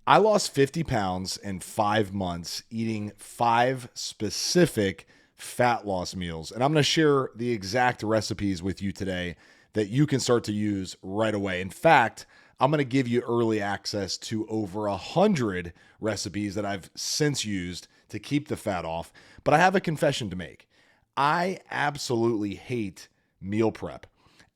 I lost 50 pounds in 5 months eating 5 specific fat loss meals. And I'm going to share the exact recipes with you today that you can start to use right away. In fact, I'm going to give you early access to over 100 recipes that I've since used to keep the fat off. But I have a confession to make. I absolutely hate meal prep.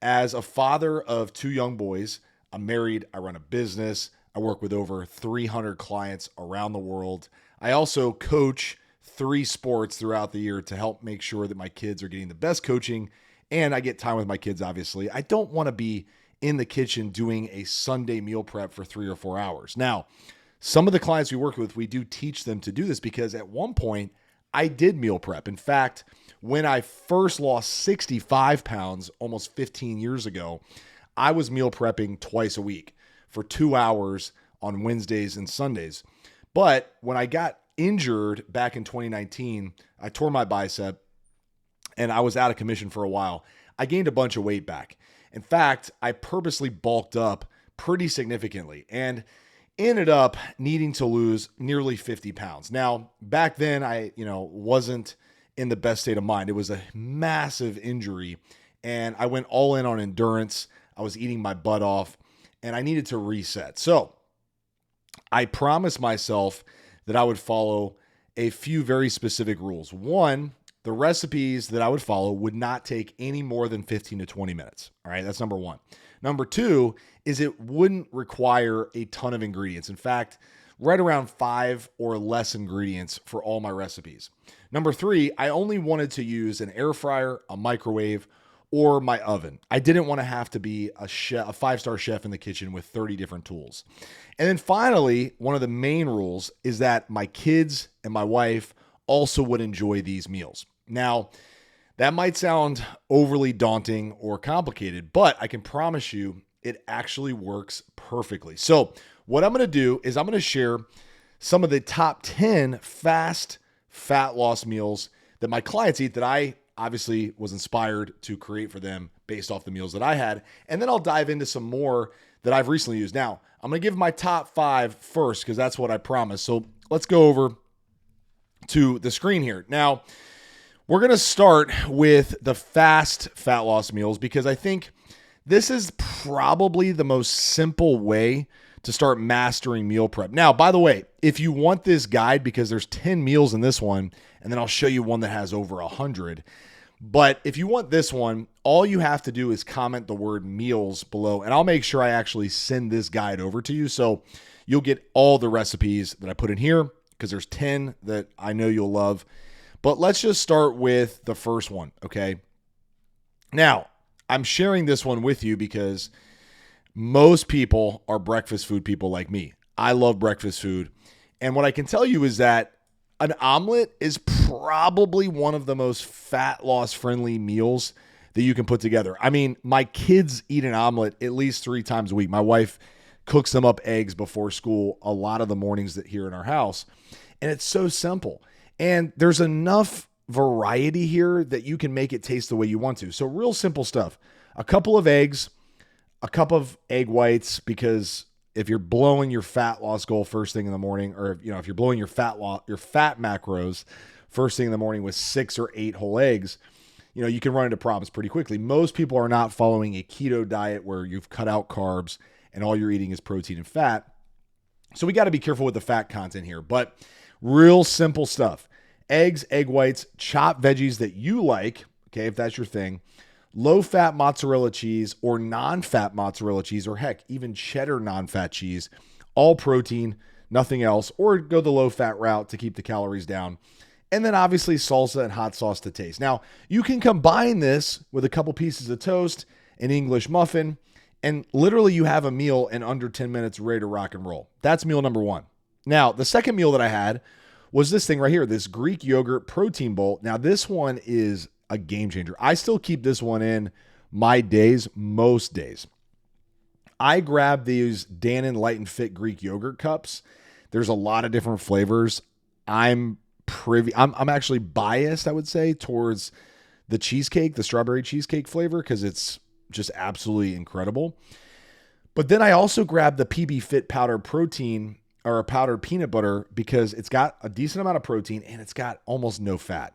As a father of 2 young boys, I'm married, I run a business, I work with over 300 clients around the world. I also coach 3 sports throughout the year to help make sure that my kids are getting the best coaching, and I get time with my kids, obviously. I don't want to be in the kitchen doing a Sunday meal prep for 3 or 4 hours. Now, some of the clients we work with, we do teach them to do this because at one point I did meal prep. In fact, when I first lost 65 pounds almost 15 years ago, I was meal prepping twice a week for 2 hours on Wednesdays and Sundays. But when I got injured back in 2019, I tore my bicep and I was out of commission for a while. I gained a bunch of weight back. In fact, I purposely bulked up pretty significantly and ended up needing to lose nearly 50 pounds. Now, back then I, wasn't in the best state of mind. It was a massive injury and I went all in on endurance. I was eating my butt off and I needed to reset. So I promised myself that I would follow a few very specific rules. One, the recipes that I would follow would not take any more than 15 to 20 minutes. All right, that's number one. Number two is it wouldn't require a ton of ingredients. In fact, right around 5 or less ingredients for all my recipes. Number three, I only wanted to use an air fryer, a microwave, or my oven. I didn't want to have to be a chef, a 5-star chef in the kitchen with 30 different tools. And then finally, one of the main rules is that my kids and my wife also would enjoy these meals. Now, that might sound overly daunting or complicated, but I can promise you it actually works perfectly. So what I'm going to do is I'm going to share some of the top 10 fast fat loss meals that my clients eat that I obviously was inspired to create for them based off the meals that I had. And then I'll dive into some more that I've recently used. Now, I'm going to give my top 5 first because that's what I promised. So let's go over to the screen here. Now, we're going to start with the fast fat loss meals because I think this is probably the most simple way to start mastering meal prep. Now, by the way, if you want this guide, because there's 10 meals in this one, and then I'll show you one that has over 100. But if you want this one, all you have to do is comment the word meals below, and I'll make sure I actually send this guide over to you. So you'll get all the recipes that I put in here because there's 10 that I know you'll love. But let's just start with the first one, okay? Now, I'm sharing this one with you because most people are breakfast food people like me. I love breakfast food. And what I can tell you is that an omelet is probably one of the most fat loss friendly meals that you can put together. I mean, my kids eat an omelet at least 3 times a week. My wife cooks them up eggs before school a lot of the mornings that here in our house. And it's so simple. And there's enough variety here that you can make it taste the way you want to. So real simple stuff. A couple of eggs, a cup of egg whites, because if you're blowing your fat loss goal first thing in the morning, or if you're blowing your fat macros first thing in the morning with 6 or 8 whole eggs, you can run into problems pretty quickly. Most people are not following a keto diet where you've cut out carbs and all you're eating is protein and fat. So we got to be careful with the fat content here, but real simple stuff. Eggs, egg whites, chopped veggies that you like, okay, if that's your thing, low-fat mozzarella cheese or non-fat mozzarella cheese, or heck, even cheddar non-fat cheese, all protein, nothing else, or go the low-fat route to keep the calories down. And then obviously salsa and hot sauce to taste. Now, you can combine this with a couple pieces of toast, an English muffin, and literally you have a meal in under 10 minutes ready to rock and roll. That's meal number 1. Now, the second meal that I had was this thing right here, this Greek yogurt protein bowl. Now, this one is a game changer. I still keep this one in my days, most days. I grab these Dannon Light and Fit Greek yogurt cups. There's a lot of different flavors. I'm actually biased, I would say, towards the cheesecake, the strawberry cheesecake flavor, because it's just absolutely incredible. But then I also grabbed the PB Fit powder protein or a powdered peanut butter because it's got a decent amount of protein and it's got almost no fat.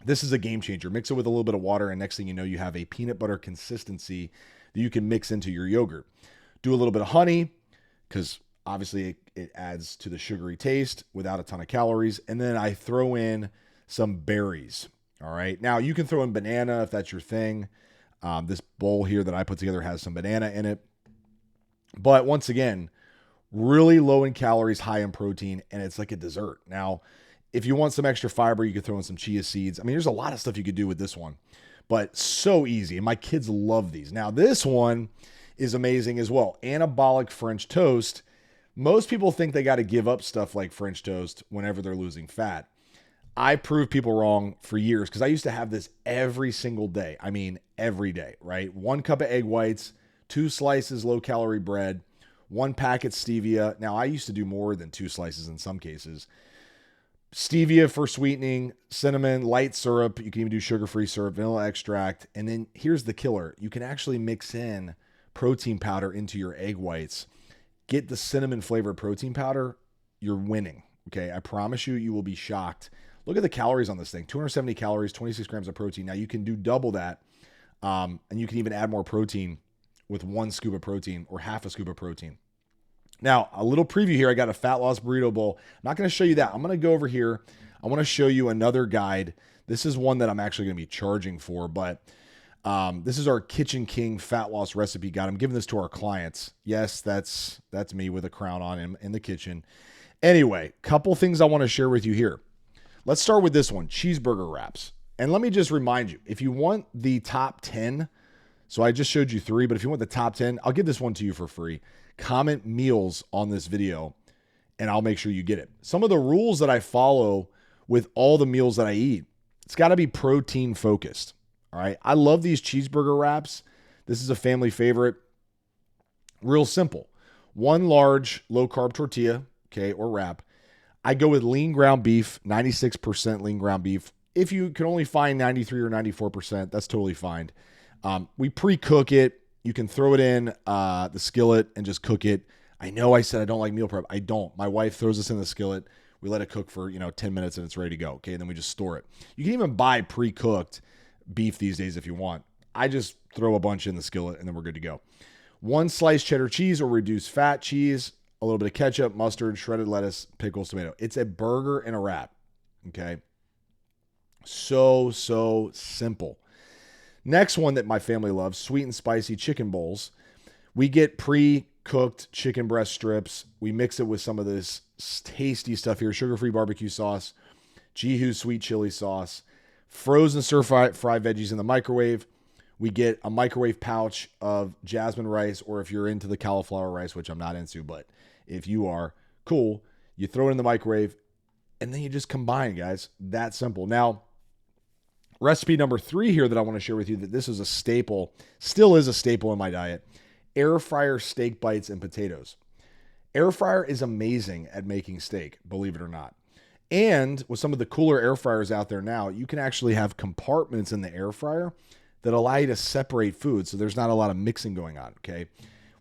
This is a game changer. Mix it with a little bit of water, and next thing you know, you have a peanut butter consistency that you can mix into your yogurt. Do a little bit of honey because obviously it adds to the sugary taste without a ton of calories. And then I throw in some berries. All right. Now you can throw in banana if that's your thing. This bowl here that I put together has some banana in it. But once again, really low in calories, high in protein, and it's like a dessert. Now, if you want some extra fiber, you could throw in some chia seeds. I mean, there's a lot of stuff you could do with this one, but so easy. And my kids love these. Now, this one is amazing as well. Anabolic French toast. Most people think they got to give up stuff like French toast whenever they're losing fat. I proved people wrong for years because I used to have this every single day. I mean, every day, right? 1 cup of egg whites, 2 slices low-calorie bread, 1 packet stevia. Now, I used to do more than 2 slices in some cases. Stevia for sweetening, cinnamon, light syrup. You can even do sugar-free syrup, vanilla extract. And then here's the killer. You can actually mix in protein powder into your egg whites. Get the cinnamon flavored protein powder. You're winning. Okay. I promise you, you will be shocked. Look at the calories on this thing. 270 calories, 26 grams of protein. Now you can do double that. And you can even add more protein with 1 scoop of protein or half a scoop of protein. Now, a little preview here. I got a fat loss burrito bowl. I'm not going to show you that. I'm going to go over here. I want to show you another guide. This is one that I'm actually going to be charging for, but this is our Kitchen King fat loss recipe guide. I'm giving this to our clients. Yes, that's me with a crown on in the kitchen. Anyway, couple things I want to share with you here. Let's start with this one, cheeseburger wraps. And let me just remind you, if you want the top 10, so I just showed you 3, but if you want the top 10, I'll give this one to you for free. Comment meals on this video and I'll make sure you get it. Some of the rules that I follow with all the meals that I eat, it's got to be protein focused. All right. I love these cheeseburger wraps. This is a family favorite. Real simple. 1 large low carb tortilla, okay, or wrap. I go with lean ground beef, 96% lean ground beef. If you can only find 93 or 94%, that's totally fine. We pre-cook it. You can throw it in the skillet and just cook it. I know I said I don't like meal prep. I don't. My wife throws this in the skillet. We let it cook for 10 minutes and it's ready to go. Okay, and then we just store it. You can even buy pre-cooked beef these days if you want. I just throw a bunch in the skillet and then we're good to go. 1 sliced cheddar cheese or reduced fat cheese, a little bit of ketchup, mustard, shredded lettuce, pickles, tomato. It's a burger and a wrap. Okay, so simple. Next one that my family loves, sweet and spicy chicken bowls. We get pre-cooked chicken breast strips. We mix it with some of this tasty stuff here, sugar-free barbecue sauce, Jihu sweet chili sauce, frozen stir-fried veggies in the microwave. We get a microwave pouch of jasmine rice, or if you're into the cauliflower rice, which I'm not into, but if you are, cool. You throw it in the microwave, and then you just combine, guys. That simple. Now, recipe number 3 here that I want to share with you, that this is a staple, still is a staple in my diet. Air fryer steak bites and potatoes. Air fryer is amazing at making steak, believe it or not. And with some of the cooler air fryers out there now, you can actually have compartments in the air fryer that allow you to separate food, so there's not a lot of mixing going on, okay?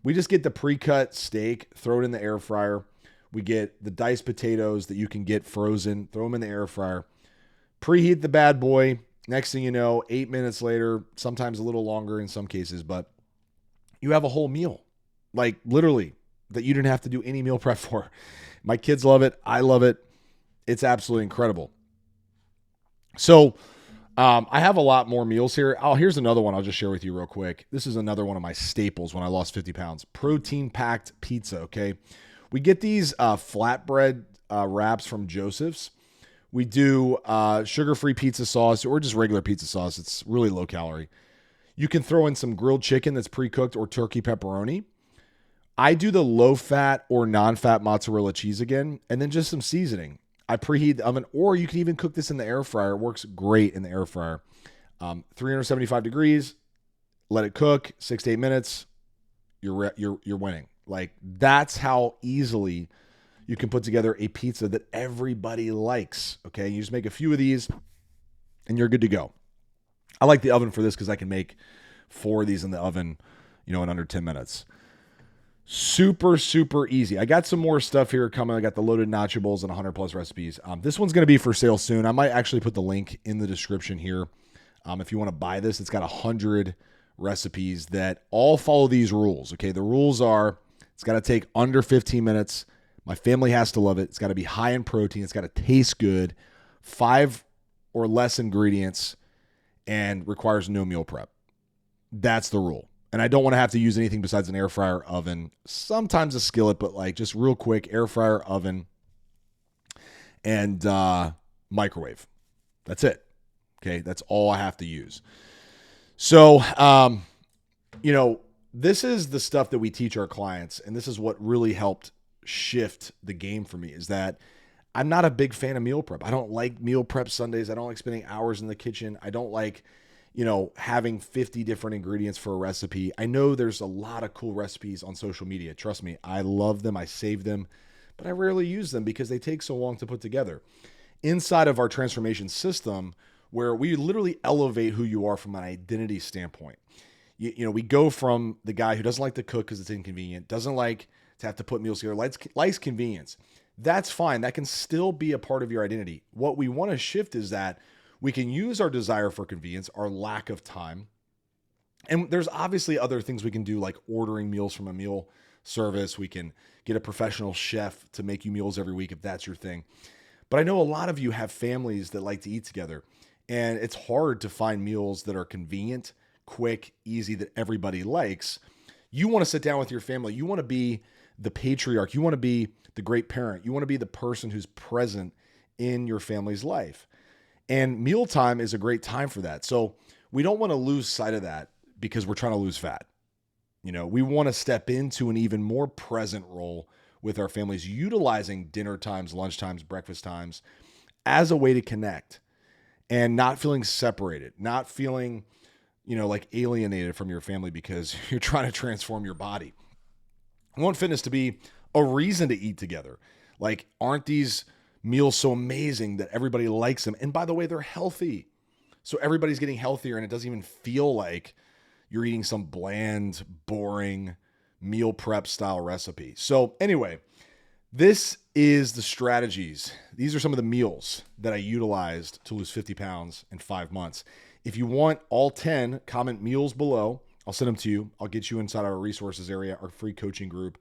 We just get the pre-cut steak, throw it in the air fryer. We get the diced potatoes that you can get frozen, throw them in the air fryer. Preheat the bad boy. Next thing you know, 8 minutes later, sometimes a little longer in some cases, but you have a whole meal, like literally, that you didn't have to do any meal prep for. My kids love it. I love it. It's absolutely incredible. So I have a lot more meals here. Oh, here's another one I'll just share with you real quick. This is another one of my staples when I lost 50 pounds. Protein-packed pizza, okay? We get these flatbread wraps from Joseph's. We do sugar-free pizza sauce or just regular pizza sauce. It's really low calorie. You can throw in some grilled chicken that's pre-cooked or turkey pepperoni. I do the low-fat or non-fat mozzarella cheese again, and then just some seasoning. I preheat the oven, or you can even cook this in the air fryer. It works great in the air fryer. 375 degrees, let it cook 6 to 8 minutes. You're winning. Like, that's how easily you can put together a pizza that everybody likes. Okay, you just make a few of these, and you're good to go. I like the oven for this because I can make 4 of these in the oven, in under 10 minutes. Super, super easy. I got some more stuff here coming. I got the loaded nacho bowls and 100 plus recipes. This one's going to be for sale soon. I might actually put the link in the description here. If you want to buy this, it's got 100 recipes that all follow these rules. Okay. The rules are it's got to take under 15 minutes. My family has to love it. It's got to be high in protein. It's got to taste good, 5 or less ingredients, and requires no meal prep. That's the rule. And I don't want to have to use anything besides an air fryer, oven, sometimes a skillet, but like just real quick, air fryer, oven, and microwave. That's it. Okay. That's all I have to use. So, this is the stuff that we teach our clients. And this is what really helped shift the game for me is that I'm not a big fan of meal prep. I don't like meal prep Sundays. I don't like spending hours in the kitchen. I don't like having 50 different ingredients for a recipe. I know there's a lot of cool recipes on social media. Trust me, I love them. I save them, but I rarely use them because they take so long to put together. Inside of our transformation system, where we literally elevate who you are from an identity standpoint. We go from the guy who doesn't like to cook because it's inconvenient, doesn't like to have to put meals together, likes convenience. That's fine. That can still be a part of your identity. What we want to shift is that we can use our desire for convenience, our lack of time. And there's obviously other things we can do, like ordering meals from a meal service. We can get a professional chef to make you meals every week if that's your thing. But I know a lot of you have families that like to eat together, and it's hard to find meals that are convenient, quick, easy, that everybody likes. You want to sit down with your family. You want to be the patriarch. You want to be the great parent. You want to be the person who's present in your family's life. And mealtime is a great time for that. So we don't want to lose sight of that because we're trying to lose fat. We want to step into an even more present role with our families, utilizing dinner times, lunch times, breakfast times as a way to connect and not feeling separated, not feeling, like alienated from your family because you're trying to transform your body. I want fitness to be a reason to eat together. Like, aren't these meals so amazing that everybody likes them? And by the way, they're healthy. So everybody's getting healthier and it doesn't even feel like you're eating some bland, boring meal prep style recipe. So anyway, this is the strategies. These are some of the meals that I utilized to lose 50 pounds in 5 months. If you want all 10, comment meals below. I'll send them to you. I'll get you inside our resources area, our free coaching group,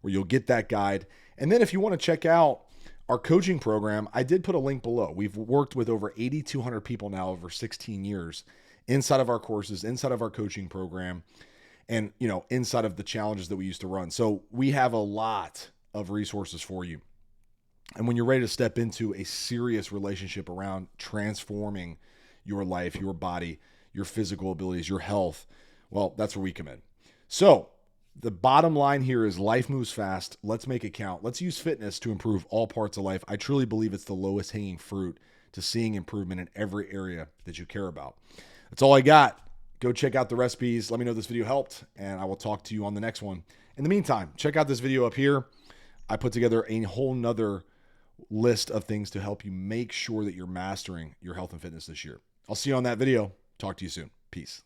where you'll get that guide. And then if you want to check out our coaching program, I did put a link below. We've worked with over 8,200 people now over 16 years inside of our courses, inside of our coaching program, and inside of the challenges that we used to run. So we have a lot of resources for you. And when you're ready to step into a serious relationship around transforming your life, your body, your physical abilities, your health, well, that's where we come in. So the bottom line here is life moves fast. Let's make it count. Let's use fitness to improve all parts of life. I truly believe it's the lowest hanging fruit to seeing improvement in every area that you care about. That's all I got. Go check out the recipes. Let me know if this video helped, and I will talk to you on the next one. In the meantime, check out this video up here. I put together a whole nother list of things to help you make sure that you're mastering your health and fitness this year. I'll see you on that video. Talk to you soon. Peace.